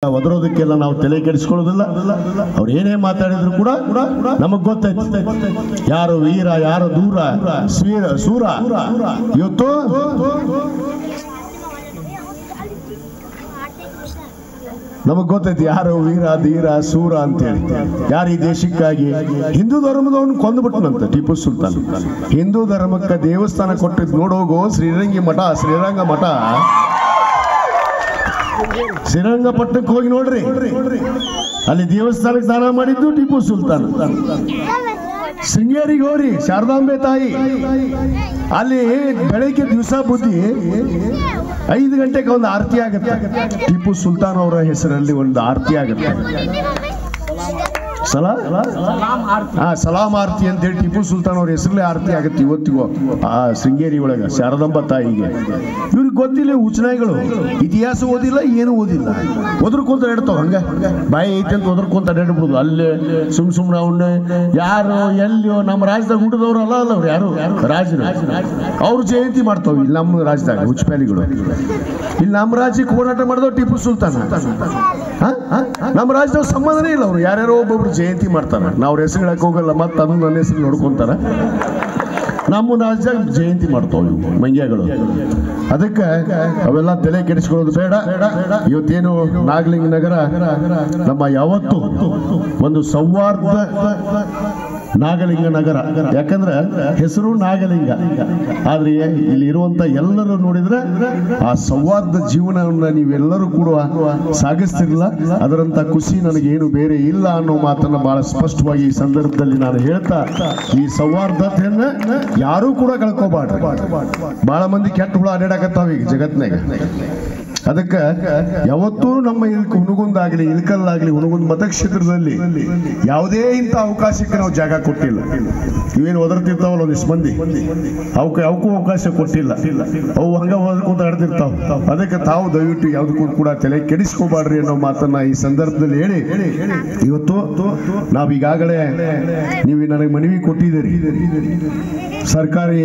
ಒದರೋದಕ್ಕೆಲ್ಲ ನಾವು ತಲೆ ಕೆಡಿಸ್ಕೊಳ್ಳೋದಿಲ್ಲ. ಅವ್ರು ಏನೇ ಮಾತಾಡಿದ್ರು ಕೂಡ ನಮಗ್ ಗೊತ್ತೈತಿ ಯಾರು ವೀರ ಯಾರು ದೂರ ಸೂರ. ಇವತ್ತು ನಮಗ್ ಗೊತ್ತೈತಿ ಯಾರು ವೀರ ಧೀರ ಸೂರ ಅಂತೇಳಿ. ಯಾರು ಈ ದೇಶಕ್ಕಾಗಿ ಹಿಂದೂ ಧರ್ಮದವನು ಕೊಂದುಬಿಟ್ಟನಂತ ಟಿಪ್ಪು ಸುಲ್ತಾನ್. ಹಿಂದೂ ಧರ್ಮಕ್ಕೆ ದೇವಸ್ಥಾನ ಕೊಟ್ಟಿದ್ ನೋಡೋಗೋ ಶ್ರೀರಂಗ ಮಠ ಶ್ರೀರಂಗಪಟ್ಟಣಕ್ಕೆ ಹೋಗಿ ನೋಡ್ರಿ, ಅಲ್ಲಿ ದೇವಸ್ಥಾನಕ್ಕೆ ದಾನ ಮಾಡಿದ್ದು ಟಿಪ್ಪು ಸುಲ್ತಾನ್. ಶೃಂಗೇರಿಗೆ ಹೋಗ್ರಿ, ಶಾರದಾಂಬೆ ತಾಯಿ ಅಲ್ಲಿ ಬೆಳಗ್ಗೆ ದಿವಸ ಬುದ್ಧಿ 5 ಗಂಟೆಗೆ ಒಂದು ಆರತಿ ಆಗುತ್ತೆ. ಟಿಪ್ಪು ಸುಲ್ತಾನ್ ಅವರ ಹೆಸರಲ್ಲಿ ಒಂದು ಆರತಿ ಆಗುತ್ತೆ. ಸಲಾಂ ಆರತಿ ಅಂತೇಳಿ ಟಿಪ್ಪು ಸುಲ್ತಾನ್ ಅವ್ರ ಹೆಸರಲ್ಲೇ ಆರತಿ ಆಗುತ್ತೆ ಇವತ್ತಿಗೂ ಆ ಶೃಂಗೇರಿ ಒಳಗ ಶಾರದಾಂಬ ತಾಯಿಗೆ. ಇವ್ರಿಗೆ ಗೊತ್ತಿಲ್ಲ, ಉಚ್ಚನಾಯಿಗಳು ಇತಿಹಾಸ ಓದಿಲ್ಲ, ಏನು ಓದಿಲ್ಲ, ಒದರ್ಕೊಂತ ಇಡ್ತಾವ. ಹಂಗ ಬಾಯಿ ಐತೆ ಅಂತ ಒದರ್ಕೊಂತ ಅಡ್ಡಾಡ್ಬಿಡುದು. ಅಲ್ಲೇ ಸುಮ್ನೆ ಅವನ್ನೇ ಯಾರು ಎಲ್ಲಿಯೋ ನಮ್ಮ ರಾಜ್ಯದಾಗ ಹುಟ್ಟಿದವ್ರು ಅಲ್ಲ ಅವ್ರು ಯಾರು ರಾಜರು ಅವ್ರು ಜಯಂತಿ ಮಾಡ್ತಾವ. ಇಲ್ಲಿ ನಮ್ಮ ರಾಜ್ಯದಾಗ ಹುಚ್ಚಪ್ಯಾಲಿಗಳು, ಇಲ್ಲಿ ನಮ್ಮ ರಾಜ್ಯಕ್ಕೆ ಹೋರಾಟ ಮಾಡಿದವ್ ಟಿಪ್ಪು ಸುಲ್ತಾನ್. ನಮ್ಮ ರಾಜ್ಯದಾಗ ಸಂಬಂಧನೇ ಇಲ್ಲ. ಅವ್ರು ಯಾರ್ಯಾರೋ ಒಬ್ಬೊಬ್ರು ಜಯಂತಿ ಮಾಡ್ತಾರ, ನಾವು ಹೆಸರು ಹೇಳಕ್ ಹೋಗಲ್ಲ, ಮತ್ತೆ ಅದನ್ನ ನನ್ನ ಹೆಸರು ನೋಡ್ಕೊಂತಾರ. ನಮ್ಮ ರಾಜ್ಯದಾಗ ಜಯಂತಿ ಮಾಡ್ತಾವ ಇವು ಮಂಗ್ಯಗಳು. ಅದಕ್ಕೆ ಅವೆಲ್ಲ ತಲೆ ಕೆಡಿಸ್ಕೊಳ್ಳೋದು ಬೇಡ. ಇವತ್ತೇನು ನಾಗಲಿಂಗ ನಗರ ನಮ್ಮ ಯಾವತ್ತು ಒಂದು ಸೌಹಾರ್ದ ನಾಗಲಿಂಗ ನಗರ, ಯಾಕಂದ್ರೆ ಹೆಸರು ನಾಗಲಿಂಗ, ಆದ್ರೆ ಇಲ್ಲಿ ಇರುವಂತ ಎಲ್ಲರೂ ನೋಡಿದ್ರೆ ಆ ಸೌಹಾರ್ದ ಜೀವನವನ್ನ ನೀವೆಲ್ಲರೂ ಕೂಡ ಸಾಗಿಸ್ತಿರಲ್ಲ. ಅದರಂತ ಖುಷಿ ನನಗೇನು ಬೇರೆ ಇಲ್ಲ ಅನ್ನೋ ಮಾತನ್ನ ಬಹಳ ಸ್ಪಷ್ಟವಾಗಿ ಈ ಸಂದರ್ಭದಲ್ಲಿ ನಾನು ಹೇಳ್ತಾ, ಈ ಸೌಹಾರ್ದತೆಯನ್ನ ಯಾರೂ ಕೂಡ ಕಳ್ಕೋಬಾರ್ದು. ಬಹಳ ಮಂದಿ ಕೆಟ್ಟ ಹುಳ ಅಡ್ಡಾಡಕತ್ತಾವ ಈಗ ಜಗತ್ನಾಗ. ಅದಕ್ಕೆ ಯಾವತ್ತೂ ನಮ್ಮ ಹುನಗುಂದಾಗ್ಲಿ ಇಳಕಲ್ಲಾಗ್ಲಿ ಹುನಗುಂದ ಮತಕ್ಷೇತ್ರದಲ್ಲಿ ಯಾವುದೇ ಇಂಥ ಅವಕಾಶಕ್ಕೆ ನಾವು ಜಾಗ ಕೊಟ್ಟಿಲ್ಲ. ಇವೇನು ಒದರ್ತಿರ್ತಾವಲ್ಲ ಒಂದಿಷ್ಟು ಮಂದಿ, ಅವಕ್ಕೂ ಅವಕಾಶ ಕೊಟ್ಟಿಲ್ಲ. ಅವು ಹಂಗ ಓದ್ಕೊಂತ ಆಡ್ತಿರ್ತಾವ. ಅದಕ್ಕೆ ತಾವು ದಯವಿಟ್ಟು ಯಾವುದಕ್ಕೂ ಕೂಡ ತಲೆ ಕೆಡಿಸ್ಕೋಬಾಡ್ರಿ ಅನ್ನೋ ಮಾತನ್ನ ಈ ಸಂದರ್ಭದಲ್ಲಿ ಹೇಳಿ, ಇವತ್ತು ನಾವೀಗಾಗಲೇ ನೀವು ನನಗೆ ಮನವಿ ಕೊಟ್ಟಿದ್ದೀರಿ ಸರ್ಕಾರಿ